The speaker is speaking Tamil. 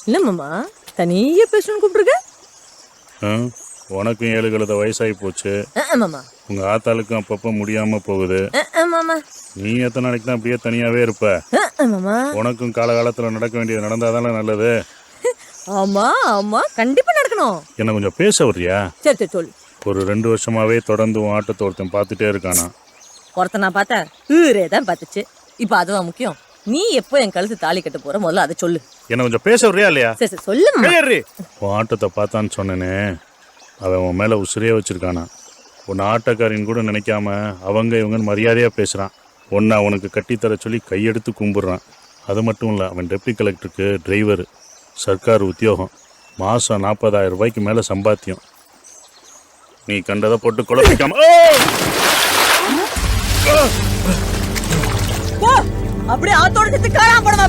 இல்ல மாமா தனியா பேசணும்னு கூப்பிட்டுருக்க. உனக்கும் 7 கழுத வயசாகி போச்சு. மாமா உங்க ஆத்தாளுக்கும் அப்பப்போ முடியாம போகுது. மாமா நீ எத்தனை நாளைக்கு தான் அப்படியே தனியாவே இருப்ப? மாமா உனக்கும் காலகாலத்துல நடக்க வேண்டியது நடந்தாதானே நல்லது. ஆமா ஆமா கண்டிப்பா நடக்கணும். என்ன கொஞ்சம் பேச வர்றியா? சரி சரி சொல்லு. ஒரு 2 வருஷமாவே தொடர்ந்து உன் ஆட்டத்தை ஒருத்தன் பார்த்துட்டே இருக்கானா? ஒருத்த நான் பார்த்தேன் ஊரே தான் பார்த்துச்சு. இப்ப அதுதான் முக்கியம். நீ எப்போ என் கழுத்து தாலி கட்ட போற முதல்ல அதை சொல்லு. என்ன கொஞ்சம் பேச வர்றியா இல்லையா? சரி சரி சொல்லு மாமா. உன் ஆட்டத்தை பார்த்தான்னு சொன்னேனே, அவன் உன் மேல உசிரியே வச்சிருக்கானா. உன் ஆட்டக்காரின்னு கூட நினைக்காம அவங்க இவங்கன்னு மரியாதையா பேசுறான். ஒன்னு அவனுக்கு கட்டித்தர சொல்லி கையெடுத்து கும்பிடுறான். அது மட்டும் இல்லை, அவன் டெப்டி கலெக்டருக்கு டிரைவர், சர்க்கார் உத்தியோகம், மாதம் 40,000 ரூபாய்க்கு மேலே சம்பாத்தியம். நீ கண்டதை போட்டு குழப்பிக்காம அப்படியே ஆத்தோட சேர்த்து காணாம போடுவா.